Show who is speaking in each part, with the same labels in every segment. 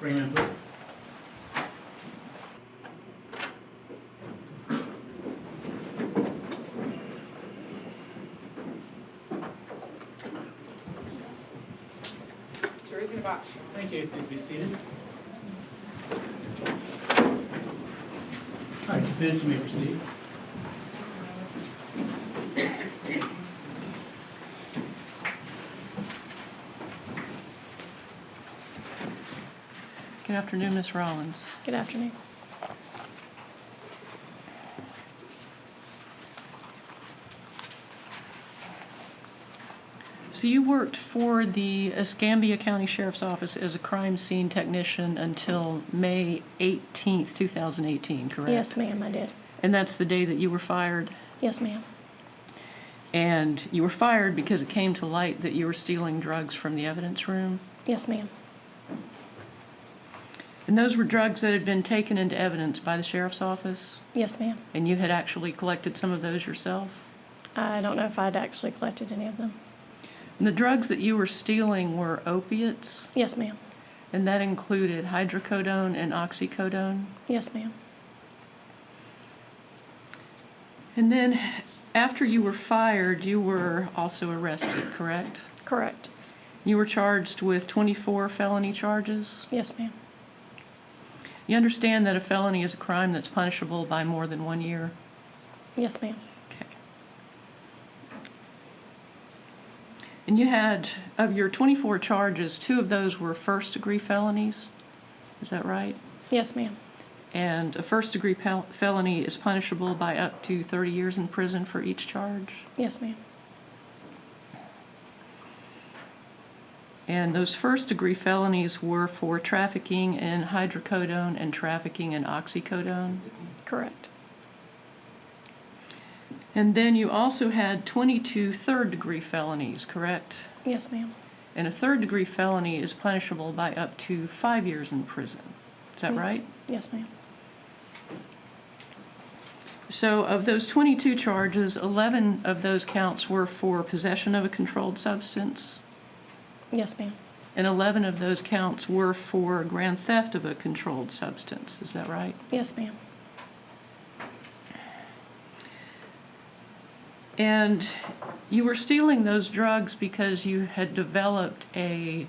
Speaker 1: Bring him in, please.
Speaker 2: Jury's in a box.
Speaker 1: Thank you. Please be seated. All right, defendant, you may proceed.
Speaker 3: Good afternoon, Ms. Rollins.
Speaker 4: Good afternoon.
Speaker 3: So you worked for the Escambia County Sheriff's Office as a crime scene technician until May 18th, 2018, correct?
Speaker 4: Yes, ma'am, I did.
Speaker 3: And that's the day that you were fired?
Speaker 4: Yes, ma'am.
Speaker 3: And you were fired because it came to light that you were stealing drugs from the evidence room?
Speaker 4: Yes, ma'am.
Speaker 3: And those were drugs that had been taken into evidence by the Sheriff's Office?
Speaker 4: Yes, ma'am.
Speaker 3: And you had actually collected some of those yourself?
Speaker 4: I don't know if I'd actually collected any of them.
Speaker 3: And the drugs that you were stealing were opiates?
Speaker 4: Yes, ma'am.
Speaker 3: And that included hydrocodone and oxycodone?
Speaker 4: Yes, ma'am.
Speaker 3: And then after you were fired, you were also arrested, correct?
Speaker 4: Correct.
Speaker 3: You were charged with 24 felony charges?
Speaker 4: Yes, ma'am.
Speaker 3: You understand that a felony is a crime that's punishable by more than 1 year?
Speaker 4: Yes, ma'am.
Speaker 3: Okay. And you had, of your 24 charges, 2 of those were first-degree felonies? Is that right?
Speaker 4: Yes, ma'am.
Speaker 3: And a first-degree felony is punishable by up to 30 years in prison for each charge?
Speaker 4: Yes, ma'am.
Speaker 3: And those first-degree felonies were for trafficking in hydrocodone and trafficking in oxycodone?
Speaker 4: Correct.
Speaker 3: And then you also had 22 third-degree felonies, correct?
Speaker 4: Yes, ma'am.
Speaker 3: And a third-degree felony is punishable by up to 5 years in prison. Is that right?
Speaker 4: Yes, ma'am.
Speaker 3: So of those 22 charges, 11 of those counts were for possession of a controlled substance,
Speaker 4: Yes, ma'am.
Speaker 3: and 11 of those counts were for grand theft of a controlled substance. Is that right?
Speaker 4: Yes, ma'am.
Speaker 3: And you were stealing those drugs because you had developed an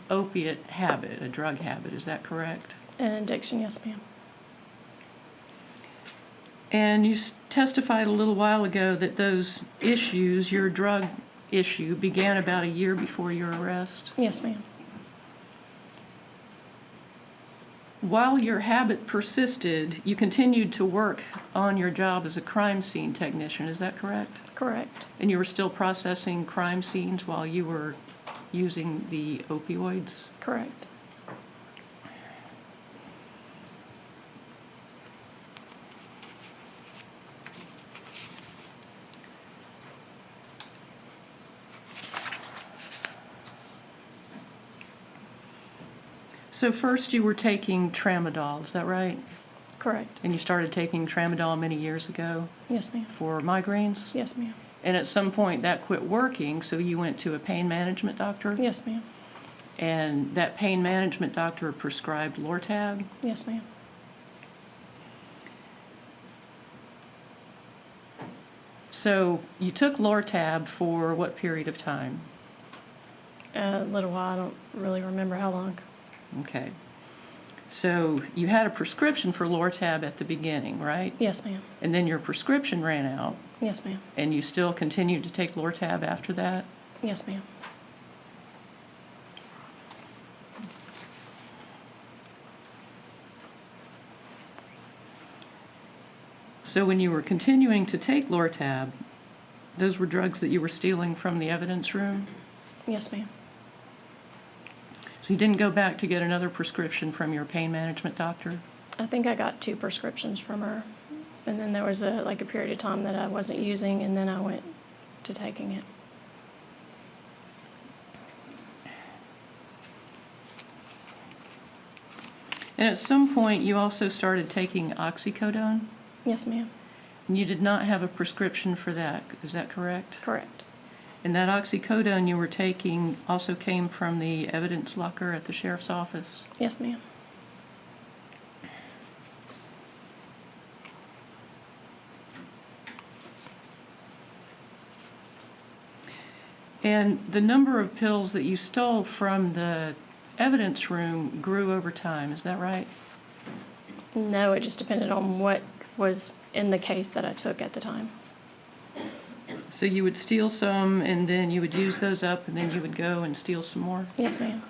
Speaker 3: opiate habit, a drug habit. Is that correct?
Speaker 4: An addiction, yes, ma'am.
Speaker 3: And you testified a little while ago that those issues, your drug issue, began about a year before your arrest.
Speaker 4: Yes, ma'am.
Speaker 3: While your habit persisted, you continued to work on your job as a crime scene technician. Is that correct?
Speaker 4: Correct.
Speaker 3: And you were still processing crime scenes while you were using the opioids?
Speaker 4: Correct.
Speaker 3: So first you were taking tramadol, is that right?
Speaker 4: Correct.
Speaker 3: And you started taking tramadol many years ago
Speaker 4: Yes, ma'am.
Speaker 3: for migraines?
Speaker 4: Yes, ma'am.
Speaker 3: And at some point that quit working, so you went to a pain management doctor?
Speaker 4: Yes, ma'am.
Speaker 3: And that pain management doctor prescribed Lortab?
Speaker 4: Yes, ma'am.
Speaker 3: So you took Lortab for what period of time?
Speaker 4: A little while. I don't really remember how long.
Speaker 3: Okay. So you had a prescription for Lortab at the beginning, right?
Speaker 4: Yes, ma'am.
Speaker 3: And then your prescription ran out,
Speaker 4: Yes, ma'am.
Speaker 3: and you still continued to take Lortab after that?
Speaker 4: Yes, ma'am.
Speaker 3: So when you were continuing to take Lortab, those were drugs that you were stealing from the evidence room?
Speaker 4: Yes, ma'am.
Speaker 3: So you didn't go back to get another prescription from your pain management doctor?
Speaker 4: I think I got 2 prescriptions from her, and then there was a period of time that I wasn't using, and then I went to taking it.
Speaker 3: And at some point, you also started taking oxycodone?
Speaker 4: Yes, ma'am.
Speaker 3: And you did not have a prescription for that, is that correct?
Speaker 4: Correct.
Speaker 3: And that oxycodone you were taking also came from the evidence locker at the sheriff's office?
Speaker 4: Yes, ma'am.
Speaker 3: And the number of pills that you stole from the evidence room grew over time, is that right?
Speaker 4: No, it just depended on what was in the case that I took at the time.
Speaker 3: So you would steal some, and then you would use those up, and then you would go and steal some more?
Speaker 4: Yes, ma'am.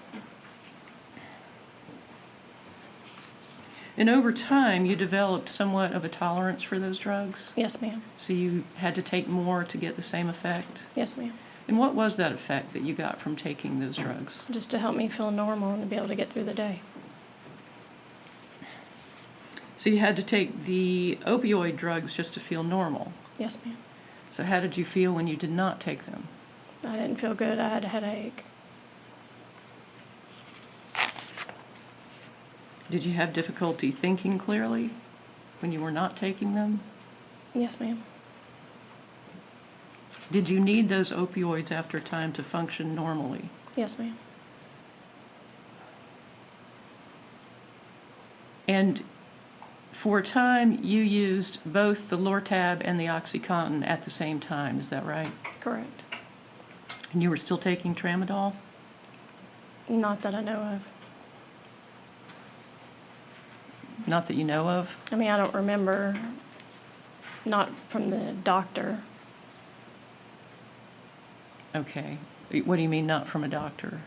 Speaker 3: And over time, you developed somewhat of a tolerance for those drugs?
Speaker 4: Yes, ma'am.
Speaker 3: So you had to take more to get the same effect?
Speaker 4: Yes, ma'am.
Speaker 3: And what was that effect that you got from taking those drugs?
Speaker 4: Just to help me feel normal and to be able to get through the day.
Speaker 3: So you had to take the opioid drugs just to feel normal?
Speaker 4: Yes, ma'am.
Speaker 3: So how did you feel when you did not take them?
Speaker 4: I didn't feel good. I had a headache.
Speaker 3: Did you have difficulty thinking clearly when you were not taking them?
Speaker 4: Yes, ma'am.
Speaker 3: Did you need those opioids after a time to function normally?
Speaker 4: Yes, ma'am.
Speaker 3: And for a time, you used both the Lortab and the OxyContin at the same time, is that right?
Speaker 4: Correct.
Speaker 3: And you were still taking Tramadol?
Speaker 4: Not that I know of.
Speaker 3: Not that you know of?
Speaker 4: I mean, I don't remember, not from the doctor.
Speaker 3: Okay. What do you mean, not from a doctor?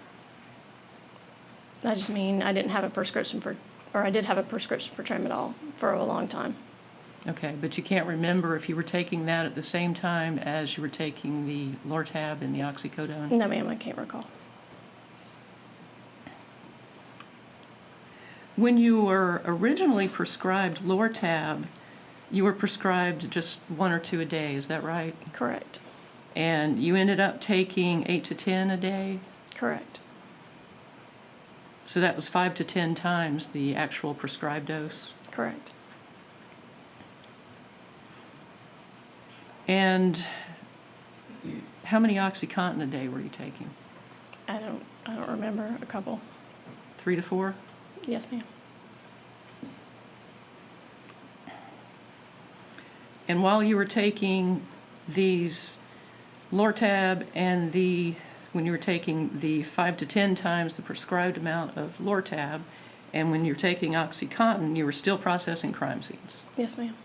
Speaker 4: I just mean I didn't have a prescription for, or I did have a prescription for Tramadol for a long time.
Speaker 3: Okay, but you can't remember if you were taking that at the same time as you were taking the Lortab and the oxycodone?
Speaker 4: No, ma'am, I can't recall.
Speaker 3: When you were originally prescribed Lortab, you were prescribed just 1 or 2 a day, is that right?
Speaker 4: Correct.
Speaker 3: And you ended up taking 8 to 10 a day?
Speaker 4: Correct.
Speaker 3: So that was 5 to 10 times the actual prescribed dose?
Speaker 4: Correct.
Speaker 3: And how many OxyContin a day were you taking?
Speaker 4: I don't remember. A couple.
Speaker 3: 3 to 4?
Speaker 4: Yes, ma'am.
Speaker 3: And while you were taking these Lortab and when you were taking the 5 to 10 times the prescribed amount of Lortab, and when you're taking OxyContin, you were still processing crime scenes?
Speaker 4: Yes, ma'am.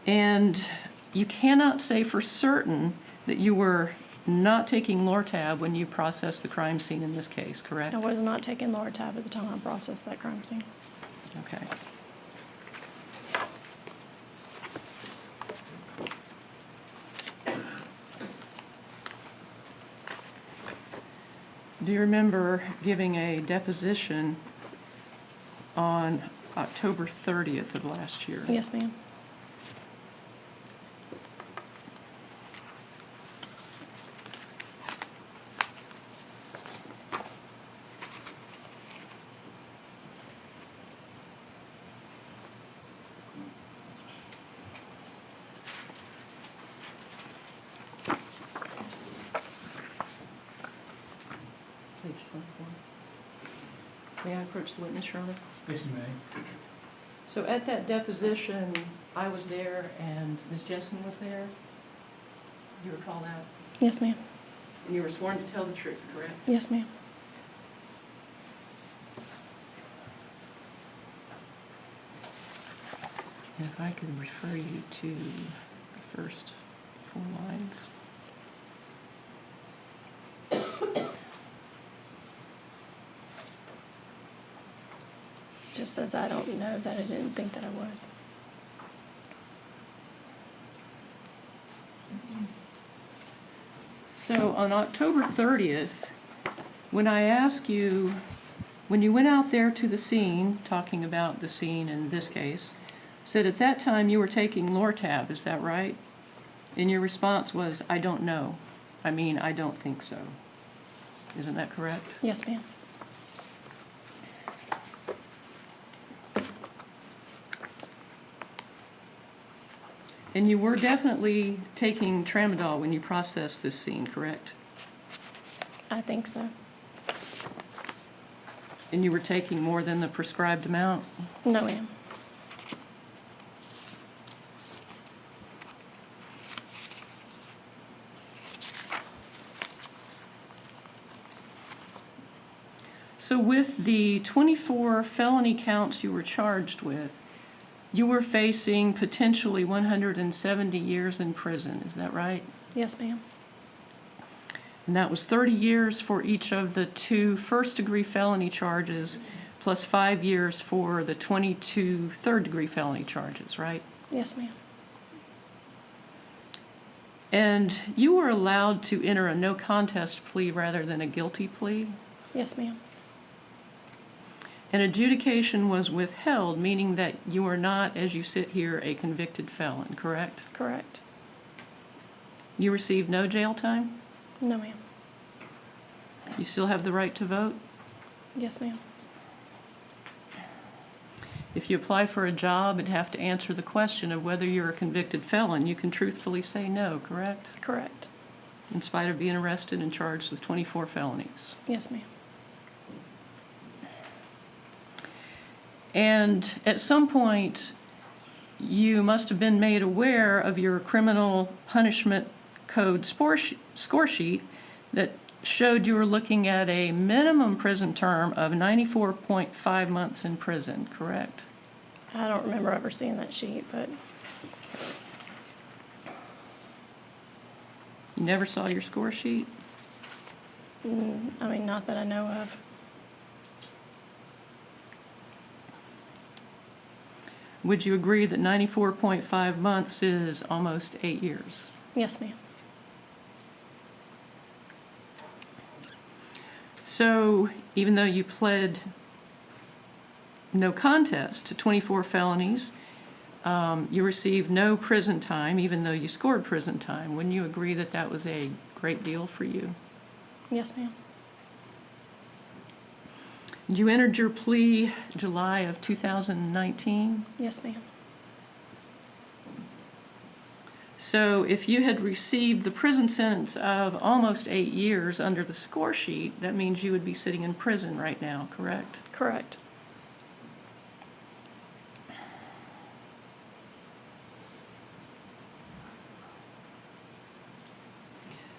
Speaker 3: And you cannot say for certain that you were not taking Lortab when you processed the crime scene in this case, correct?
Speaker 4: I was not taking Lortab at the time I processed that crime scene.
Speaker 3: Okay. Do you remember giving a deposition on October 30th of last year?
Speaker 4: Yes, ma'am.
Speaker 3: Page 24. May I approach the witness, Your Honor?
Speaker 1: Yes, you may.
Speaker 3: So at that deposition, I was there and Ms. Jessen was there. Do you recall that?
Speaker 4: Yes, ma'am.
Speaker 3: And you were sworn to tell the truth, correct?
Speaker 4: Yes, ma'am.
Speaker 3: And if I could refer you to the first 4 lines.
Speaker 4: Just says I don't know that I didn't think that I was.
Speaker 3: So on October 30th, when I asked you, when you went out there to the scene, talking about the scene in this case, said at that time you were taking Lortab, is that right? And your response was, I don't know. I mean, I don't think so. Isn't that correct?
Speaker 4: Yes, ma'am.
Speaker 3: And you were definitely taking tramadol when you processed this scene, correct?
Speaker 4: I think so.
Speaker 3: And you were taking more than the prescribed amount?
Speaker 4: No, ma'am.
Speaker 3: So with the 24 felony counts you were charged with, you were facing potentially 170 years in prison, is that right?
Speaker 4: Yes, ma'am.
Speaker 3: And that was 30 years for each of the 2 first-degree felony charges, plus 5 years for the 22 third-degree felony charges, right?
Speaker 4: Yes, ma'am.
Speaker 3: And you were allowed to enter a no-contest plea rather than a guilty plea?
Speaker 4: Yes, ma'am.
Speaker 3: An adjudication was withheld, meaning that you are not, as you sit here, a convicted felon, correct?
Speaker 4: Correct.
Speaker 3: You received no jail time?
Speaker 4: No, ma'am.
Speaker 3: You still have the right to vote?
Speaker 4: Yes, ma'am.
Speaker 3: If you apply for a job and have to answer the question of whether you're a convicted felon, you can truthfully say no, correct?
Speaker 4: Correct.
Speaker 3: In spite of being arrested and charged with 24 felonies.
Speaker 4: Yes, ma'am.
Speaker 3: And at some point, you must have been made aware of your criminal punishment code score sheet that showed you were looking at a minimum prison term of 94.5 months in prison, correct?
Speaker 4: I don't remember ever seeing that sheet, but
Speaker 3: You never saw your score sheet?
Speaker 4: I mean, not that I know of.
Speaker 3: Would you agree that 94.5 months is almost 8 years?
Speaker 4: Yes, ma'am.
Speaker 3: So even though you pled no contest to 24 felonies, you received no prison time, even though you scored prison time. Wouldn't you agree that that was a great deal for you?
Speaker 4: Yes, ma'am.
Speaker 3: You entered your plea July of 2019.
Speaker 4: Yes, ma'am.
Speaker 3: So if you had received the prison sentence of almost 8 years under the score sheet, that means you would be sitting in prison right now, correct?
Speaker 4: Correct.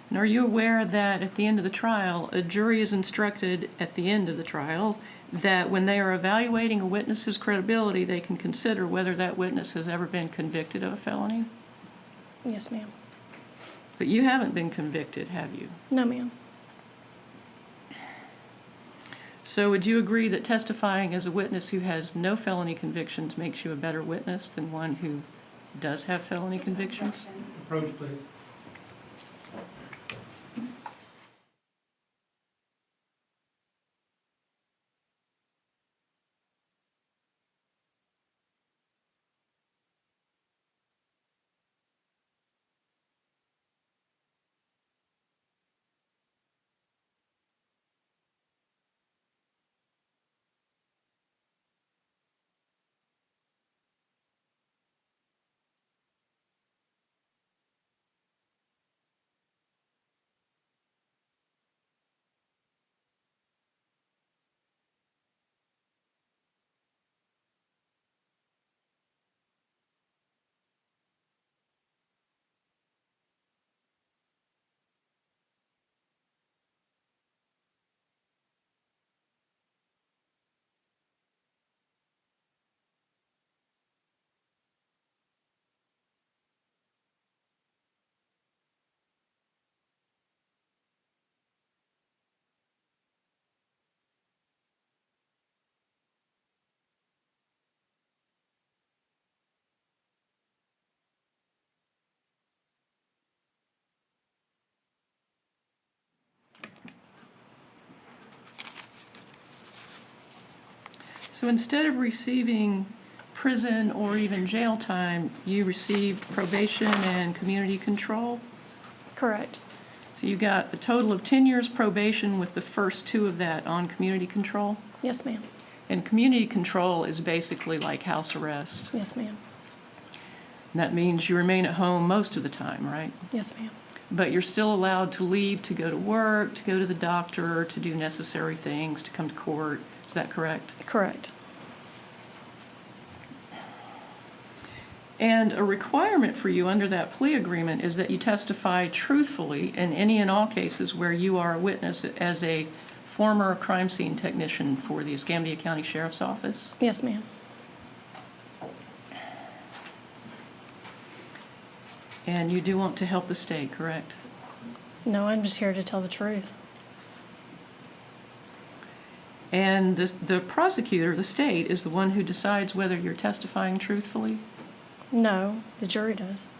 Speaker 3: And are you aware that at the end of the trial, a jury is instructed at the end of the trial that when they are evaluating a witness's credibility, they can consider whether that witness has ever been convicted of a felony?
Speaker 4: Yes, ma'am.
Speaker 3: But you haven't been convicted, have you?
Speaker 4: No, ma'am.
Speaker 3: So would you agree that testifying as a witness who has no felony convictions makes you a better witness than one who does have felony convictions?
Speaker 1: Approach, please.
Speaker 3: So instead of receiving prison or even jail time, you received probation and community control?
Speaker 4: Correct.
Speaker 3: So you got a total of 10 years probation with the first 2 of that on community control?
Speaker 4: Yes, ma'am.
Speaker 3: And community control is basically like house arrest.
Speaker 4: Yes, ma'am.
Speaker 3: That means you remain at home most of the time, right?
Speaker 4: Yes, ma'am.
Speaker 3: But you're still allowed to leave to go to work, to go to the doctor, to do necessary things, to come to court. Is that correct?
Speaker 4: Correct.
Speaker 3: And a requirement for you under that plea agreement is that you testify truthfully in any and all cases where you are a witness as a former crime scene technician for the Escambia County Sheriff's Office.
Speaker 4: Yes, ma'am.
Speaker 3: And you do want to help the state, correct?
Speaker 4: No, I'm just here to tell the truth.
Speaker 3: And the prosecutor, the state, is the one who decides whether you're testifying truthfully?
Speaker 4: No, the jury does.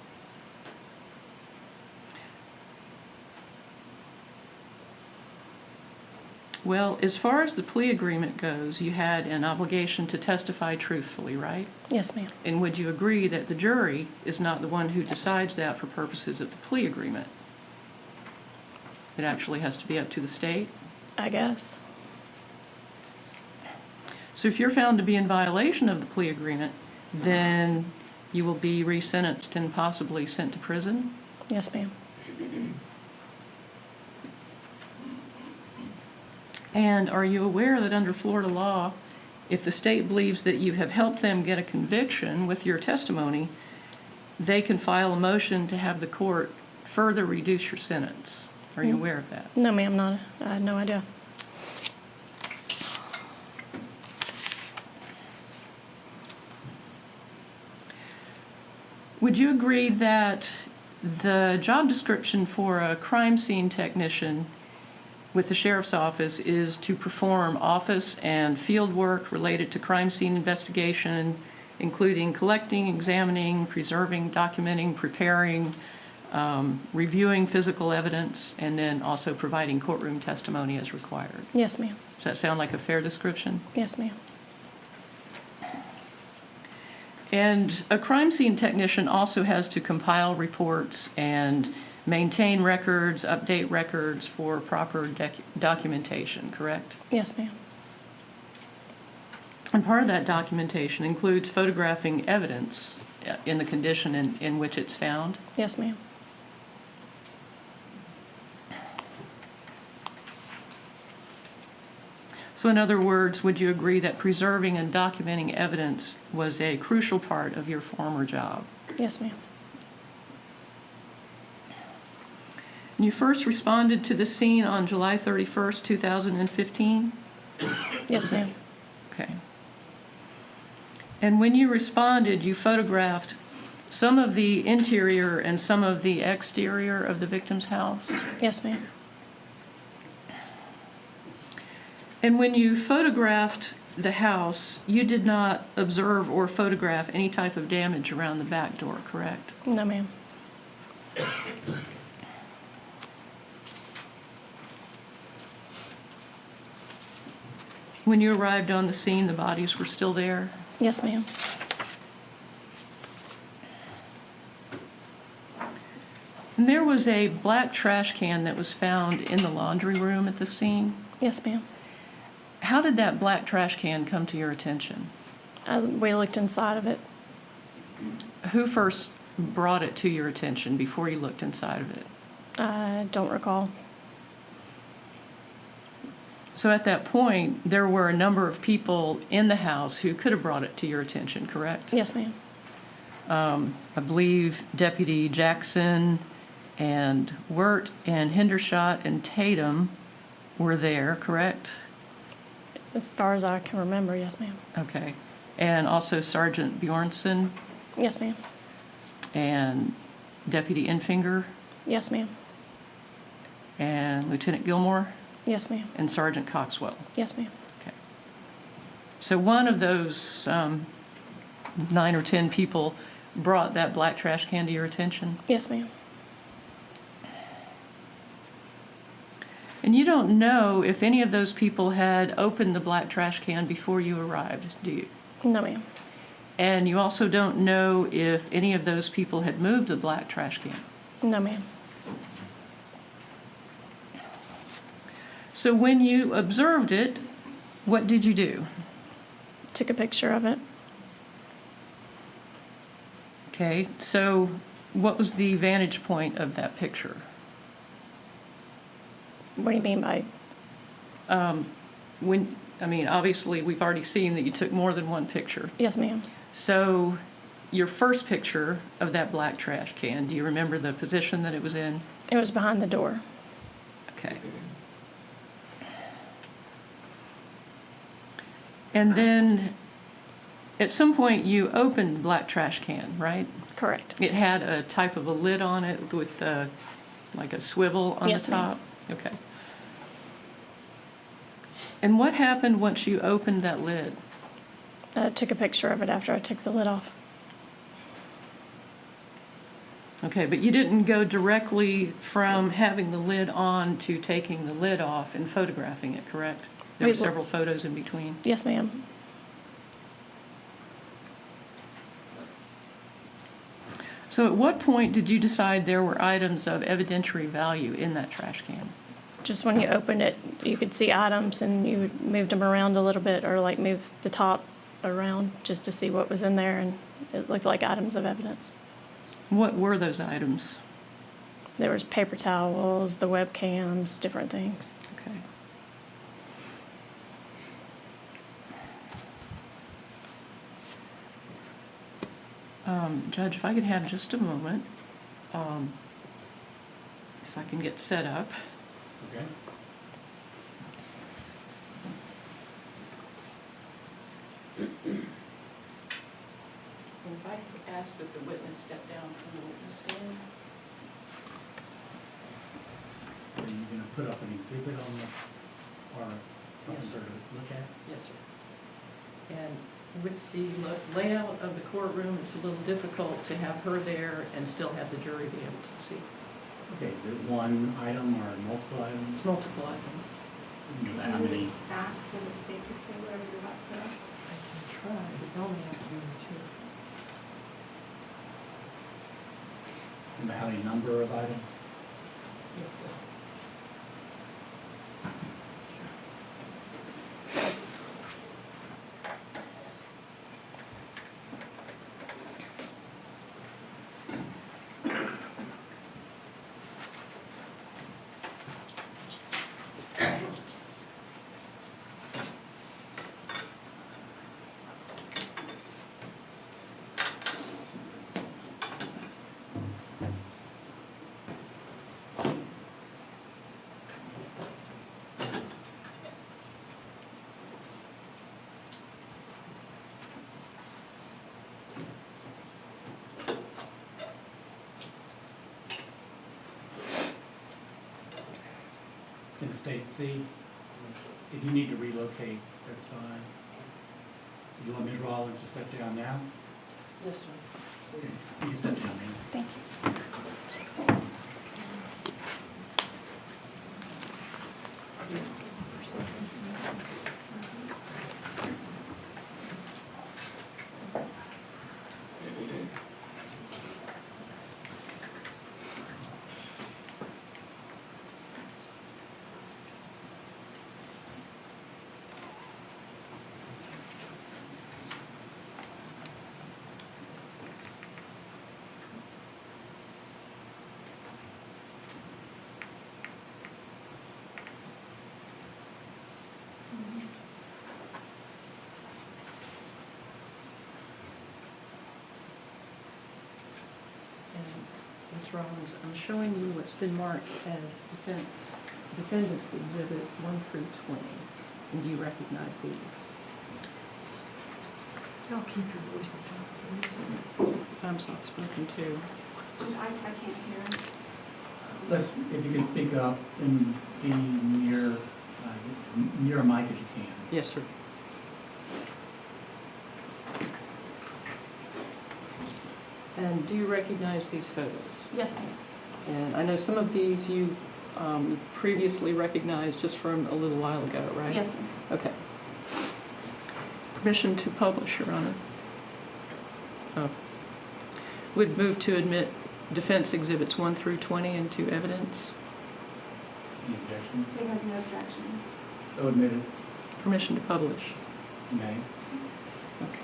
Speaker 3: Well, as far as the plea agreement goes, you had an obligation to testify truthfully, right?
Speaker 4: Yes, ma'am.
Speaker 3: And would you agree that the jury is not the one who decides that for purposes of the plea agreement? It actually has to be up to the state?
Speaker 4: I guess.
Speaker 3: So if you're found to be in violation of the plea agreement, then you will be resentenced and possibly sent to prison?
Speaker 4: Yes, ma'am.
Speaker 3: And are you aware that under Florida law, if the state believes that you have helped them get a conviction with your testimony, they can file a motion to have the court further reduce your sentence? Are you aware of that?
Speaker 4: No, ma'am, not. I had no idea.
Speaker 3: Would you agree that the job description for a crime scene technician with the sheriff's office is to perform office and field work related to crime scene investigation, including collecting, examining, preserving, documenting, preparing, reviewing physical evidence, and then also providing courtroom testimony as required?
Speaker 4: Yes, ma'am.
Speaker 3: Does that sound like a fair description?
Speaker 4: Yes, ma'am.
Speaker 3: And a crime scene technician also has to compile reports and maintain records, update records for proper documentation, correct?
Speaker 4: Yes, ma'am.
Speaker 3: And part of that documentation includes photographing evidence in the condition in which it's found.
Speaker 4: Yes, ma'am.
Speaker 3: So in other words, would you agree that preserving and documenting evidence was a crucial part of your former job?
Speaker 4: Yes, ma'am.
Speaker 3: You first responded to the scene on July 31st, 2015?
Speaker 4: Yes, ma'am.
Speaker 3: Okay. And when you responded, you photographed some of the interior and some of the exterior of the victim's house?
Speaker 4: Yes, ma'am.
Speaker 3: And when you photographed the house, you did not observe or photograph any type of damage around the back door, correct?
Speaker 4: No, ma'am.
Speaker 3: When you arrived on the scene, the bodies were still there?
Speaker 4: Yes, ma'am.
Speaker 3: And there was a black trash can that was found in the laundry room at the scene.
Speaker 4: Yes, ma'am.
Speaker 3: How did that black trash can come to your attention?
Speaker 4: We looked inside of it.
Speaker 3: Who first brought it to your attention before you looked inside of it?
Speaker 4: I don't recall.
Speaker 3: So at that point, there were a number of people in the house who could have brought it to your attention, correct?
Speaker 4: Yes, ma'am.
Speaker 3: I believe Deputy Jackson and Wirt and Hendershot and Tatum were there, correct?
Speaker 4: As far as I can remember, yes, ma'am.
Speaker 3: Okay. And also Sergeant Bjornson
Speaker 4: Yes, ma'am.
Speaker 3: and Deputy Infinger
Speaker 4: Yes, ma'am.
Speaker 3: and Lieutenant Gilmore
Speaker 4: Yes, ma'am.
Speaker 3: and Sergeant Coxwell.
Speaker 4: Yes, ma'am.
Speaker 3: Okay. So one of those 9 or 10 people brought that black trash can to your attention?
Speaker 4: Yes, ma'am.
Speaker 3: And you don't know if any of those people had opened the black trash can before you arrived, do you?
Speaker 4: No, ma'am.
Speaker 3: And you also don't know if any of those people had moved the black trash can?
Speaker 4: No, ma'am.
Speaker 3: So when you observed it, what did you do?
Speaker 4: Took a picture of it.
Speaker 3: Okay, so what was the vantage point of that picture?
Speaker 4: What do you mean by,
Speaker 3: Obviously, we've already seen that you took more than one picture.
Speaker 4: yes, ma'am.
Speaker 3: So your first picture of that black trash can, do you remember the position that it was in?
Speaker 4: It was behind the door.
Speaker 3: Okay. And then at some point you opened the black trash can, right?
Speaker 4: Correct.
Speaker 3: It had a type of a lid on it with like a swivel on
Speaker 4: Yes,
Speaker 3: the
Speaker 4: ma'am.
Speaker 3: top? Okay. And what happened once you opened that lid?
Speaker 4: I took a picture of it after I took the lid off.
Speaker 3: Okay, but you didn't go directly from having the lid on to taking the lid off and photographing it, correct? There were several photos in between.
Speaker 4: Yes, ma'am.
Speaker 3: So at what point did you decide there were items of evidentiary value in that trash can?
Speaker 4: Just when you opened it, you could see items and you moved them around a little bit or like move the top around just to see what was in there, and it looked like items of evidence.
Speaker 3: What were those items?
Speaker 4: There was paper towels, the webcams, different things.
Speaker 3: Okay. Judge, if I could have just a moment, if I can get set up.
Speaker 1: Okay.
Speaker 3: And if I could ask that the witness step down from the witness stand.
Speaker 1: Are you going to put up an exhibit on the, or something
Speaker 3: Yes,
Speaker 1: for her to look at?
Speaker 3: Yes, sir. And with the layout of the courtroom, it's a little difficult to have her there and still have the jury be able to see.
Speaker 1: Okay, is it one item or multiple items?
Speaker 3: It's multiple items.
Speaker 1: How many?
Speaker 2: Back so the state could see whatever you're about to put up.
Speaker 3: I can try, but you only have to do two.
Speaker 1: And how many number of items?
Speaker 3: Yes, sir.
Speaker 1: Can the state see? If you need to relocate, that's fine. Do you want Ms. Rollins to step down now?
Speaker 3: Yes, sir.
Speaker 1: Okay, you can step down now.
Speaker 4: Thank you.
Speaker 3: And Ms. Rollins, I'm showing you what's been marked as Defendants Exhibit 1 through 20. And do you recognize these?
Speaker 2: Y'all keep your voices up.
Speaker 3: I'm soft spoken too.
Speaker 2: I can't hear.
Speaker 1: If you can speak up and be near a mic as you can.
Speaker 3: Yes, sir. And do you recognize these photos?
Speaker 4: Yes, ma'am.
Speaker 3: And I know some of these you previously recognized just from a little while ago, right?
Speaker 4: Yes, ma'am.
Speaker 3: Okay. Permission to publish, Your Honor. Oh. Would move to admit Defense Exhibits 1 through 20 into evidence.
Speaker 1: Any objections?
Speaker 2: The state has no objection.
Speaker 1: So admitted.
Speaker 3: Permission to publish.
Speaker 1: May.
Speaker 3: Okay.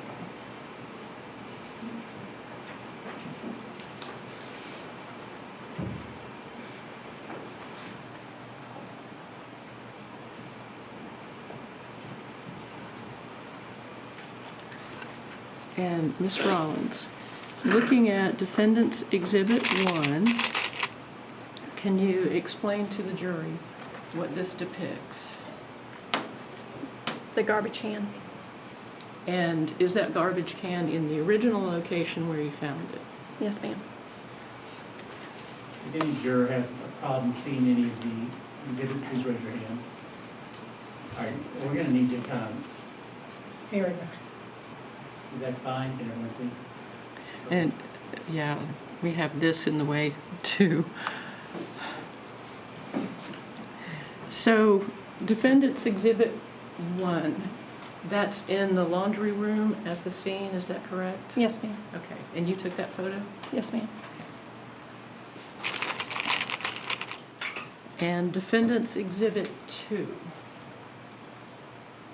Speaker 3: And Ms. Rollins, looking at Defendants Exhibit 1, can you explain to the jury what this depicts?
Speaker 4: The garbage can.
Speaker 3: And is that garbage can in the original location where you found it?
Speaker 4: Yes, ma'am.
Speaker 1: If any juror has a problem seeing any of the exhibits, please raise your hand. All right, we're going to need to kind of,
Speaker 5: Here.
Speaker 1: is that fine? Can everyone see?
Speaker 3: And, yeah, we have this in the way too. So, Defendants Exhibit 1, that's in the laundry room at the scene, is that correct?
Speaker 4: Yes, ma'am.
Speaker 3: Okay, and you took that photo?
Speaker 4: Yes, ma'am.
Speaker 3: And Defendants Exhibit 2,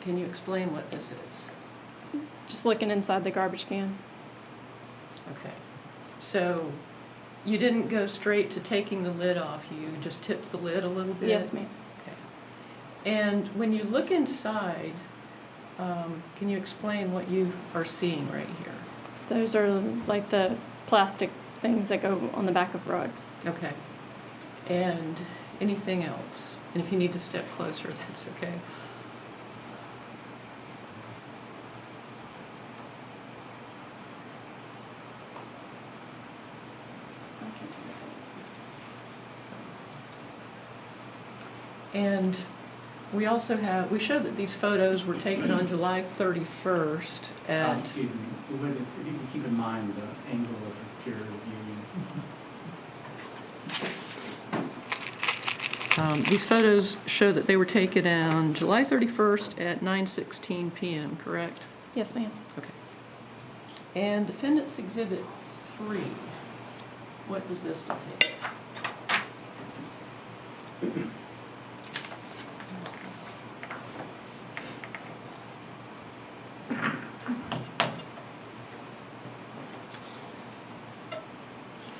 Speaker 3: can you explain what this is?
Speaker 4: Just looking inside the garbage can.
Speaker 3: Okay, so you didn't go straight to taking the lid off, you just tipped the lid a little bit?
Speaker 4: Yes, ma'am.
Speaker 3: Okay. And when you look inside, can you explain what you are seeing right here?
Speaker 4: Those are like the plastic things that go on the back of rugs.
Speaker 3: Okay. And anything else? And if you need to step closer, that's okay. And we also have, we show that these photos were taken on July 31st at,
Speaker 1: Excuse me, the witness, if you can keep in mind the angle of the juror viewing.
Speaker 3: these photos show that they were taken on July 31st at 9:16 p.m., correct?
Speaker 4: Yes, ma'am.
Speaker 3: Okay. And Defendants Exhibit 3, what does this depict?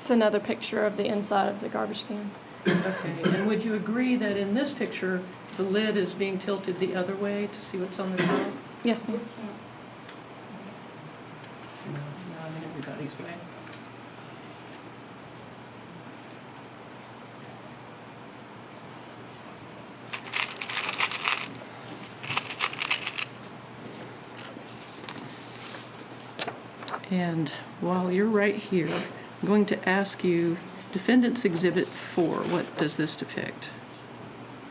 Speaker 4: It's another picture of the inside of the garbage can.
Speaker 3: Okay, and would you agree that in this picture, the lid is being tilted the other way to see what's on the top?
Speaker 4: Yes, ma'am.
Speaker 3: No, I mean everybody's way. And while you're right here, I'm going to ask you, Defendants Exhibit 4, what does this depict?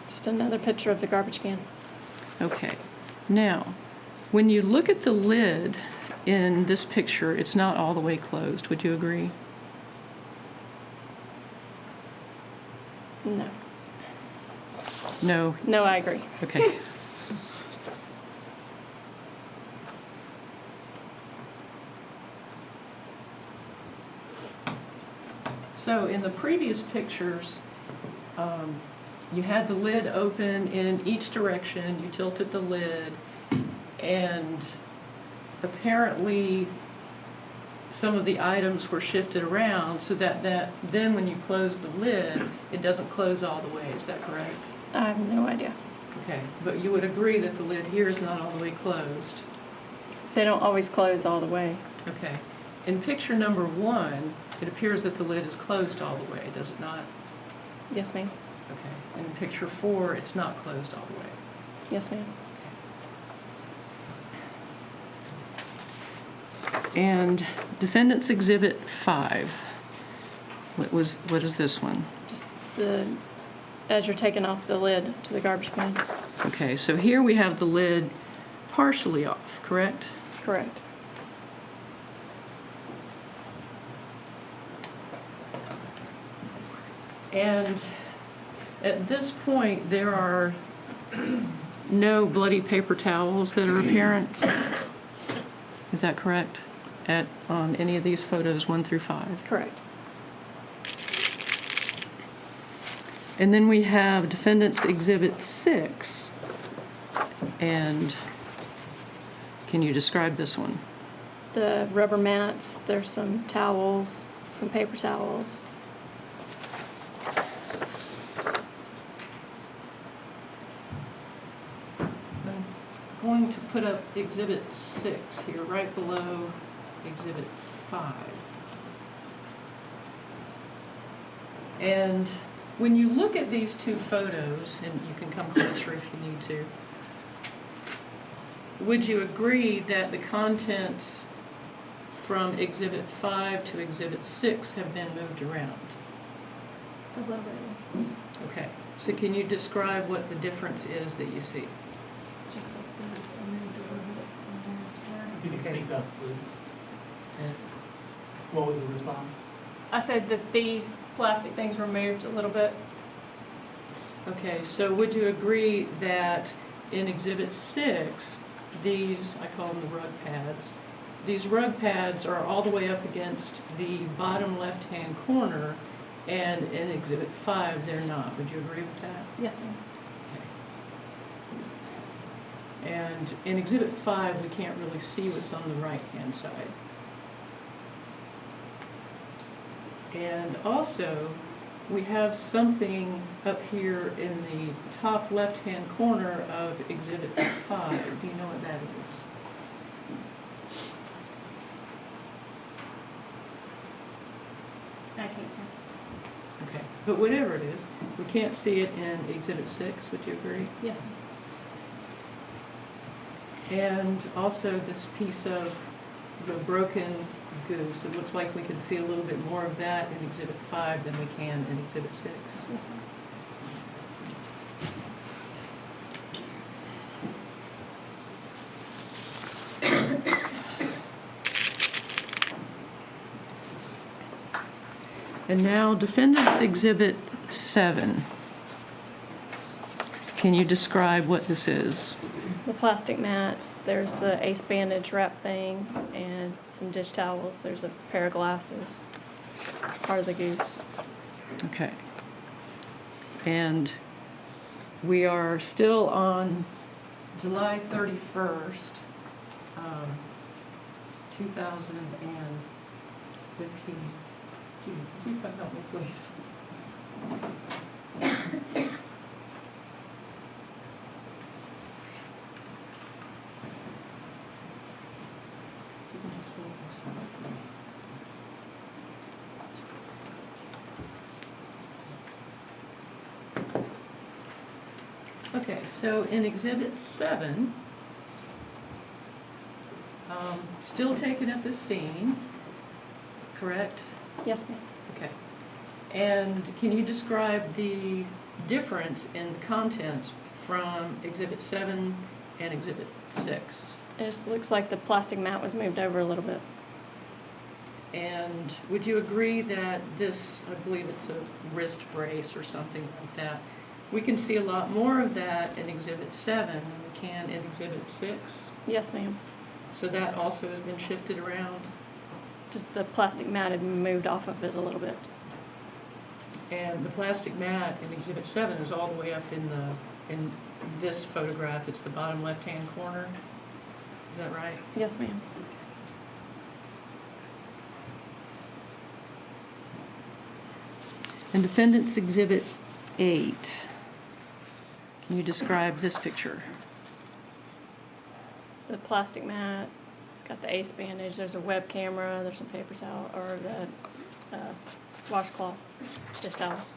Speaker 4: Just another picture of the garbage can.
Speaker 3: Okay. Now, when you look at the lid in this picture, it's not all the way closed. Would you agree?
Speaker 4: No.
Speaker 3: No?
Speaker 4: No, I agree.
Speaker 3: Okay. So in the previous pictures, you had the lid open in each direction, you tilted the lid, and apparently some of the items were shifted around so that then when you close the lid, it doesn't close all the way. Is that correct?
Speaker 4: I have no idea.
Speaker 3: Okay, but you would agree that the lid here is not all the way closed?
Speaker 4: They don't always close all the way.
Speaker 3: Okay. In picture number 1, it appears that the lid is closed all the way, does it not?
Speaker 4: Yes, ma'am.
Speaker 3: Okay. And in picture 4, it's not closed all the way.
Speaker 4: Yes, ma'am.
Speaker 3: And Defendants Exhibit 5, what is this one?
Speaker 4: Just as you're taking off the lid to the garbage can.
Speaker 3: Okay, so here we have the lid partially off, correct?
Speaker 4: Correct.
Speaker 3: And at this point, there are no bloody paper towels that are apparent. Is that correct? On any of these photos, 1 through 5?
Speaker 4: Correct.
Speaker 3: And then we have Defendants Exhibit 6. And can you describe this one?
Speaker 4: The rubber mats, there's some towels, some paper towels.
Speaker 3: I'm going to put up Exhibit 6 here, right below Exhibit 5. And when you look at these two photos, and you can come closer if you need to, would you agree that the contents from Exhibit 5 to Exhibit 6 have been moved around?
Speaker 2: A little bit, yes.
Speaker 3: Okay, so can you describe what the difference is that you see?
Speaker 2: Just like these, I moved a little bit from there to
Speaker 1: If you
Speaker 2: there.
Speaker 1: can speak up, please.
Speaker 3: And
Speaker 1: What was the response?
Speaker 4: I said that these plastic things were moved a little bit.
Speaker 3: Okay, so would you agree that in Exhibit 6, these, I call them the rug pads, these rug pads are all the way up against the bottom left-hand corner, and in Exhibit 5, they're not. Would you agree with that?
Speaker 4: Yes, ma'am.
Speaker 3: Okay. And in Exhibit 5, we can't really see what's on the right-hand side. And also, we have something up here in the top left-hand corner of Exhibit 5. Do you know what that is?
Speaker 4: I can't tell.
Speaker 3: Okay, but whatever it is, we can't see it in Exhibit 6, would you agree?
Speaker 4: Yes, ma'am.
Speaker 3: And also this piece of the broken goose, it looks like we could see a little bit more of that in Exhibit 5 than we can in Exhibit 6.
Speaker 4: Yes, ma'am.
Speaker 3: And now Defendants Exhibit 7. Can you describe what this is?
Speaker 4: The plastic mats, there's the ace bandage wrap thing, and some dish towels. There's a pair of glasses, part of the goose.
Speaker 3: Okay. And we are still on July 31st, 2015. Judy, can you come help me, please? You can just hold this one. Okay, so in Exhibit 7, still taken at the scene, correct?
Speaker 4: Yes, ma'am.
Speaker 3: Okay. And can you describe the difference in contents from Exhibit 7 and Exhibit 6?
Speaker 4: It just looks like the plastic mat was moved over a little bit.
Speaker 3: And would you agree that this, I believe it's a wrist brace or something like that, we can see a lot more of that in Exhibit 7 than we can in Exhibit 6?
Speaker 4: Yes, ma'am.
Speaker 3: So that also has been shifted around?
Speaker 4: Just the plastic mat had moved off of it a little bit.
Speaker 3: And the plastic mat in Exhibit 7 is all the way up in this photograph. It's the bottom left-hand corner. Is that right?
Speaker 4: Yes, ma'am.
Speaker 3: And Defendants Exhibit 8. Can you describe this picture?
Speaker 4: The plastic mat, it's got the ace bandage, there's a web camera, there's some paper towel, or the washcloths, dish towels.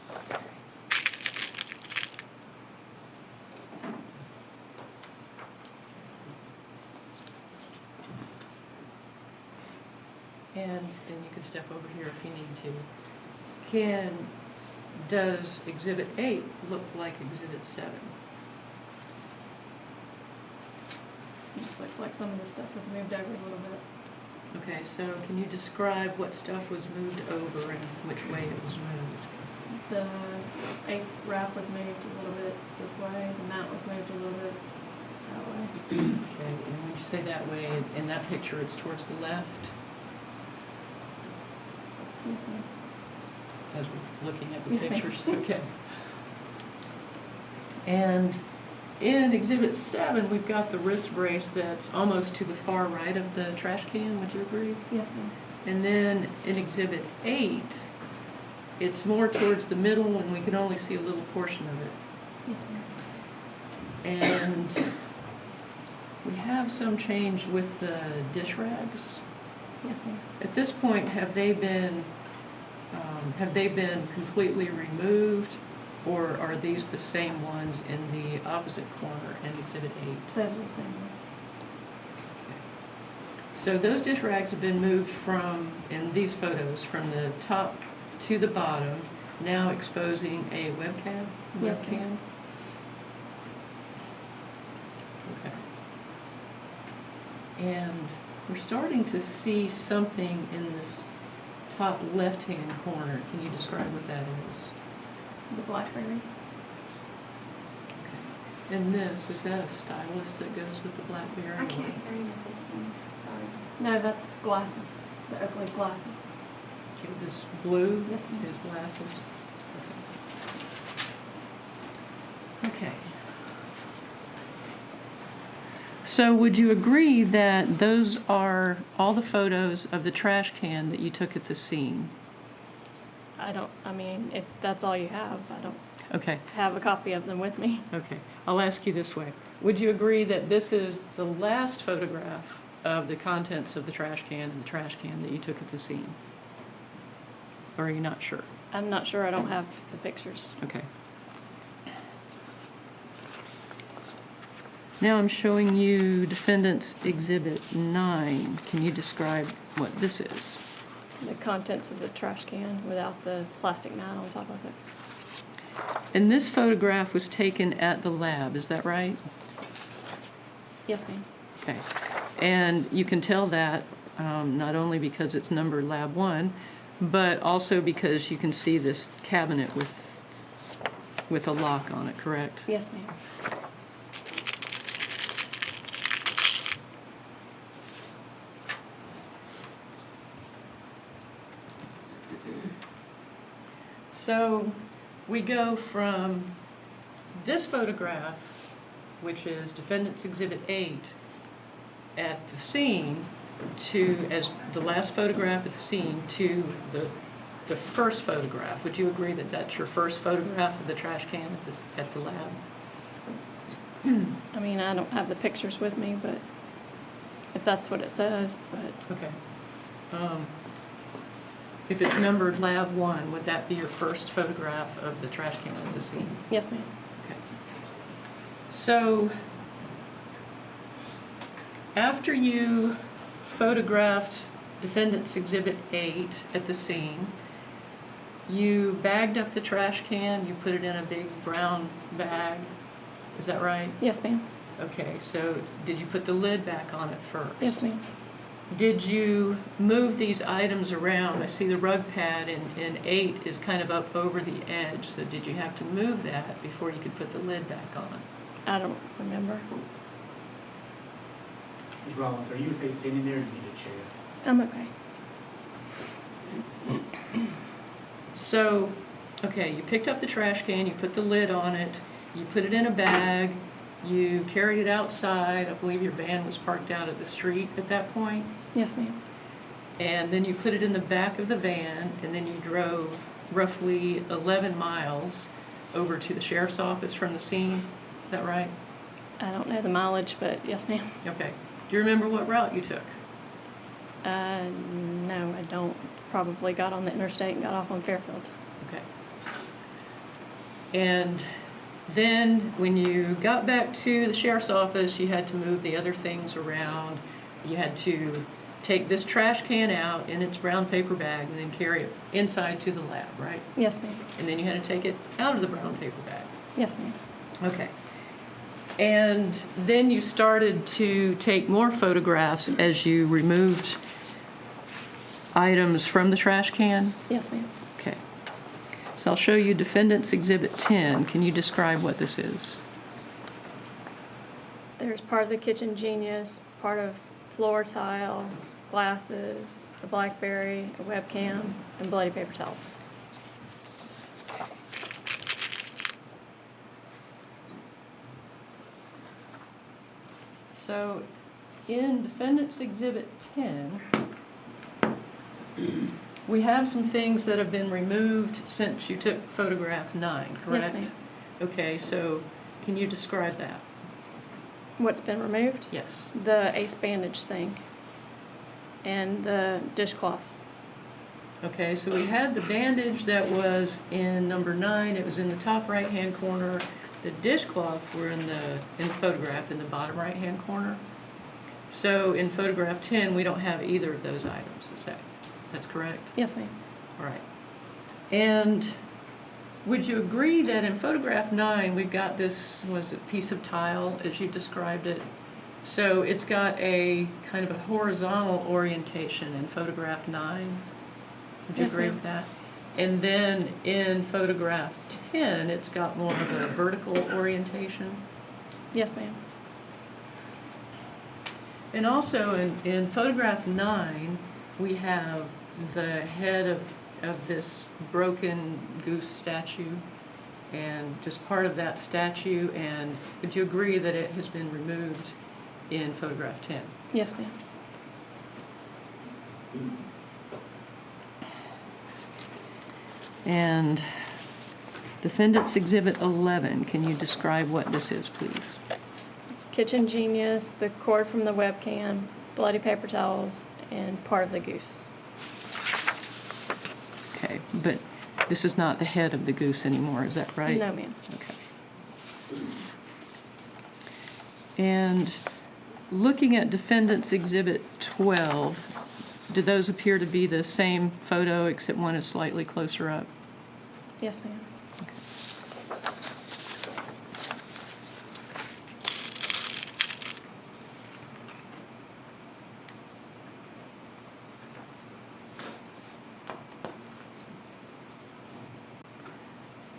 Speaker 3: And then you can step over here if you need to. Does Exhibit 8 look like Exhibit 7?
Speaker 4: It just looks like some of the stuff was moved over a little bit.
Speaker 3: Okay, so can you describe what stuff was moved over and which way it was moved?
Speaker 4: The ace wrap was moved a little bit this way, the mat was moved a little bit that way.
Speaker 3: Okay, and when you say that way, in that picture, it's towards the left,
Speaker 4: Yes, ma'am.
Speaker 3: as we're looking at the
Speaker 4: Yes, ma'am.
Speaker 3: pictures. Okay. And in Exhibit 7, we've got the wrist brace that's almost to the far right of the trash can. Would you agree?
Speaker 4: Yes, ma'am.
Speaker 3: And then in Exhibit 8, it's more towards the middle, and we can only see a little portion of it.
Speaker 4: Yes, ma'am.
Speaker 3: And we have some change with the dish rags.
Speaker 4: Yes, ma'am.
Speaker 3: At this point, have they been completely removed, or are these the same ones in the opposite corner in Exhibit 8?
Speaker 4: Those are the same ones.
Speaker 3: So those dish rags have been moved from, in these photos, from the top to the bottom, now exposing a webcam?
Speaker 4: Yes,
Speaker 3: Webcam?
Speaker 4: ma'am.
Speaker 3: Okay. And we're starting to see something in this top left-hand corner. Can you describe what that is?
Speaker 4: The BlackBerry.
Speaker 3: Okay. And this, is that a stylus that goes with the BlackBerry?
Speaker 2: I can't hear you, Miss Wilson. Sorry.
Speaker 4: No, that's glasses, the Oakley glasses.
Speaker 3: Okay, this blue
Speaker 4: Yes, ma'am.
Speaker 3: is glasses? Okay. Okay. So would you agree that those are all the photos of the trash can that you took at the scene?
Speaker 4: I mean, if that's all you have, I don't
Speaker 3: Okay,
Speaker 4: have a copy of them with me.
Speaker 3: okay. I'll ask you this way. Would you agree that this is the last photograph of the contents of the trash can and the trash can that you took at the scene? Or are you not sure?
Speaker 4: I'm not sure, I don't have the pictures.
Speaker 3: Okay. Now I'm showing you Defendants Exhibit 9. Can you describe what this is?
Speaker 4: The contents of the trash can without the plastic mat on top of it.
Speaker 3: And this photograph was taken at the lab, is that right?
Speaker 4: Yes, ma'am.
Speaker 3: Okay. And you can tell that not only because it's numbered Lab 1, but also because you can see this cabinet with a lock on it, correct?
Speaker 4: Yes, ma'am.
Speaker 3: So we go from this photograph, which is Defendants Exhibit 8, at the scene, to, as the last photograph at the scene, to the first photograph. Would you agree that that's your first photograph of the trash can at the lab?
Speaker 4: I mean, I don't have the pictures with me, but if that's what it says, but
Speaker 3: Okay. If it's numbered Lab 1, would that be your first photograph of the trash can at the scene?
Speaker 4: yes, ma'am.
Speaker 3: Okay. So, after you photographed Defendants Exhibit 8 at the scene, you bagged up the trash can, you put it in a big brown bag, is that right?
Speaker 4: Yes, ma'am.
Speaker 3: Okay, so did you put the lid back on it first?
Speaker 4: Yes, ma'am.
Speaker 3: Did you move these items around? I see the rug pad in 8 is kind of up over the edge, so did you have to move that before you could put the lid back on?
Speaker 4: I don't remember.
Speaker 1: Ms. Rollins, are you okay standing there or do you need a chair?
Speaker 4: I'm okay.
Speaker 3: So, okay, you picked up the trash can, you put the lid on it, you put it in a bag, you carried it outside. I believe your van was parked out at the street at that point.
Speaker 4: Yes, ma'am.
Speaker 3: And then you put it in the back of the van, and then you drove roughly 11 miles over to the sheriff's office from the scene. Is that right?
Speaker 4: I don't know the mileage, but yes, ma'am.
Speaker 3: Okay. Do you remember what route you took?
Speaker 4: No, I don't. Probably got on the interstate and got off on Fairfield.
Speaker 3: Okay. And then when you got back to the sheriff's office, you had to move the other things around. You had to take this trash can out in its brown paper bag and then carry it inside to the lab, right?
Speaker 4: Yes, ma'am.
Speaker 3: And then you had to take it out of the brown paper bag.
Speaker 4: Yes, ma'am.
Speaker 3: Okay. And then you started to take more photographs as you removed items from the trash can?
Speaker 4: Yes, ma'am.
Speaker 3: Okay. So I'll show you Defendants Exhibit 10. Can you describe what this is?
Speaker 4: There's part of the Kitchen Genius, part of floor tile, glasses, a BlackBerry, a webcam, and bloody paper towels.
Speaker 3: So in Defendants Exhibit 10, we have some things that have been removed since you took photograph 9, correct?
Speaker 4: Yes, ma'am.
Speaker 3: Okay, so can you describe that?
Speaker 4: What's been removed?
Speaker 3: Yes.
Speaker 4: The ace bandage thing and the dishcloths.
Speaker 3: Okay, so we had the bandage that was in number 9, it was in the top right-hand corner. The dishcloths were in the photograph in the bottom right-hand corner. So in photograph 10, we don't have either of those items, that's correct?
Speaker 4: Yes, ma'am.
Speaker 3: All right. And would you agree that in photograph 9, we've got this, was it piece of tile, as you described it? So it's got a kind of a horizontal orientation in photograph 9. Would you
Speaker 4: Yes,
Speaker 3: agree
Speaker 4: ma'am.
Speaker 3: with that? And then in photograph 10, it's got more of a vertical orientation.
Speaker 4: Yes, ma'am.
Speaker 3: And also in photograph 9, we have the head of this broken goose statue and just part of that statue. And would you agree that it has been removed in photograph 10?
Speaker 4: Yes, ma'am.
Speaker 3: And Defendants Exhibit 11, can you describe what this is, please?
Speaker 4: Kitchen Genius, the cord from the webcam, bloody paper towels, and part of the goose.
Speaker 3: Okay, but this is not the head of the goose anymore, is that right?
Speaker 4: No, ma'am.
Speaker 3: Okay. And looking at Defendants Exhibit 12, do those appear to be the same photo except one is slightly closer up?
Speaker 4: Yes, ma'am.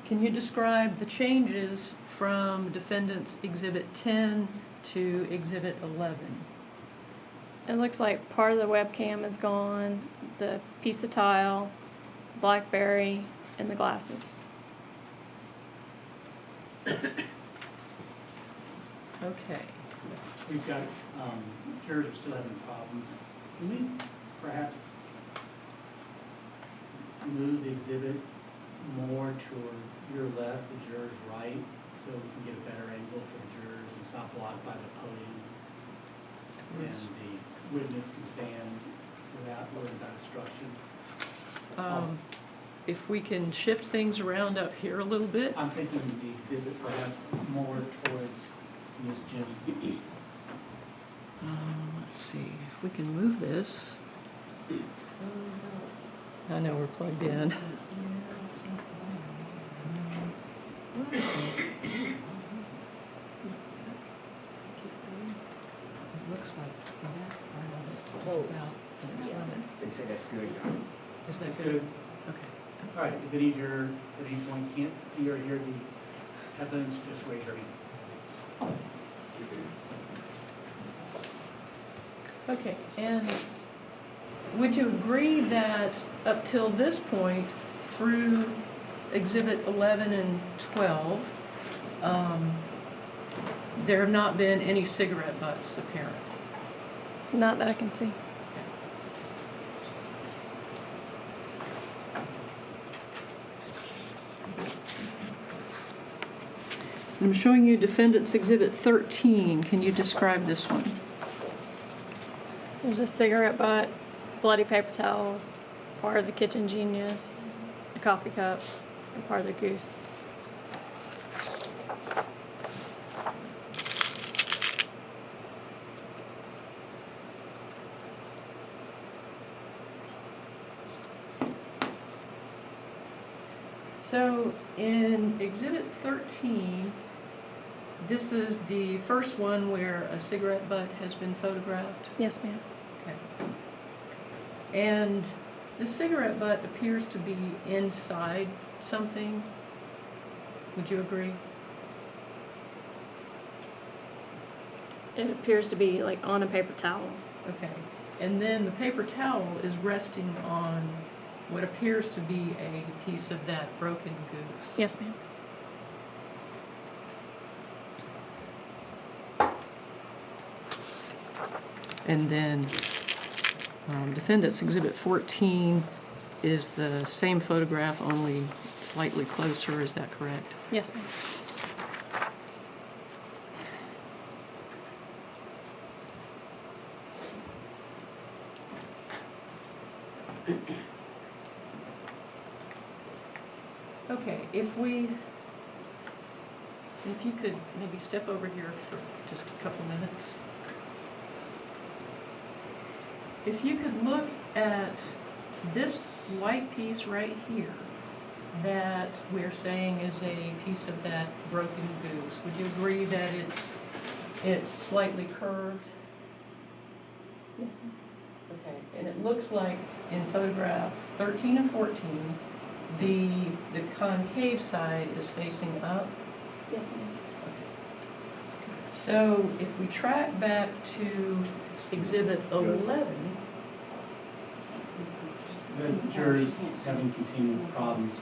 Speaker 3: Can you describe the changes from Defendants Exhibit 10 to Exhibit 11?
Speaker 4: It looks like part of the webcam is gone, the piece of tile, BlackBerry, and the glasses.
Speaker 3: Okay.
Speaker 1: We've got, jurors are still having problems. Can we perhaps move the exhibit more toward your left, the juror's right, so we can get a better angle for the jurors and it's not blocked by the podium? And the witness can stand without worrying about obstruction.
Speaker 3: If we can shift things around up here a little bit.
Speaker 1: I'm thinking the exhibit perhaps more towards Ms. Jensen.
Speaker 3: Let's see, if we can move this. I know we're plugged in. It looks like that part of it is about, it's limit.
Speaker 5: They say that's good, John.
Speaker 3: Is that
Speaker 1: That's
Speaker 3: good?
Speaker 1: good.
Speaker 3: Okay.
Speaker 1: All right, if any juror at any point can't see or hear the evidence, just raise your hand.
Speaker 3: Okay, and would you agree that up till this point, through Exhibit 11 and 12, there have not been any cigarette butts apparent?
Speaker 4: Not that I can see.
Speaker 3: I'm showing you Defendants Exhibit 13. Can you describe this one?
Speaker 4: There's a cigarette butt, bloody paper towels, part of the Kitchen Genius, a coffee cup, and part of the goose.
Speaker 3: So in Exhibit 13, this is the first one where a cigarette butt has been photographed.
Speaker 4: Yes, ma'am.
Speaker 3: Okay. And the cigarette butt appears to be inside something. Would you agree?
Speaker 4: It appears to be like on a paper towel.
Speaker 3: Okay. And then the paper towel is resting on what appears to be a piece of that broken goose.
Speaker 4: Yes, ma'am.
Speaker 3: And then Defendants Exhibit 14 is the same photograph, only slightly closer. Is that correct?
Speaker 4: Yes, ma'am.
Speaker 3: Okay, if you could maybe step over here for just a couple minutes. If you could look at this white piece right here that we're saying is a piece of that broken goose, would you agree that it's slightly curved?
Speaker 2: Yes,
Speaker 3: Okay, and it looks like in photograph 13 and 14, the concave side is facing up.
Speaker 2: yes, ma'am.
Speaker 3: So if we track back to Exhibit 11,
Speaker 1: The jurors having continued problems.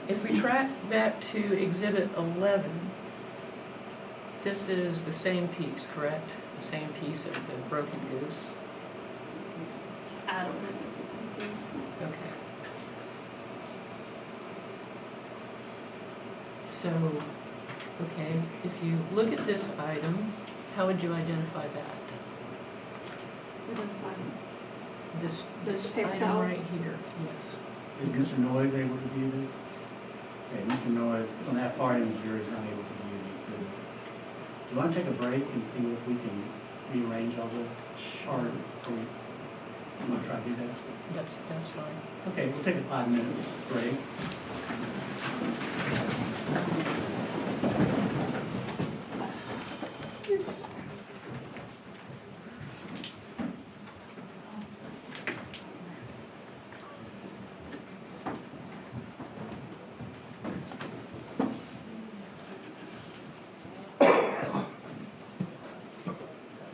Speaker 3: if we track back to Exhibit 11, this is the same piece, correct? The same piece of the broken goose?
Speaker 2: I don't know if this is something.
Speaker 3: Okay. So, okay, if you look at this item, how would you identify that? This
Speaker 2: The paper
Speaker 3: item
Speaker 2: towel?
Speaker 3: right here, yes.
Speaker 1: Is Mr. Noyes able to view this? Okay, Mr. Noyes, on that far end, the jury is not able to view the exhibits. Do you want to take a break and see if we can rearrange all this? Or you want to try to do that?
Speaker 3: That's fine.
Speaker 1: Okay, we'll take a 5-minute break.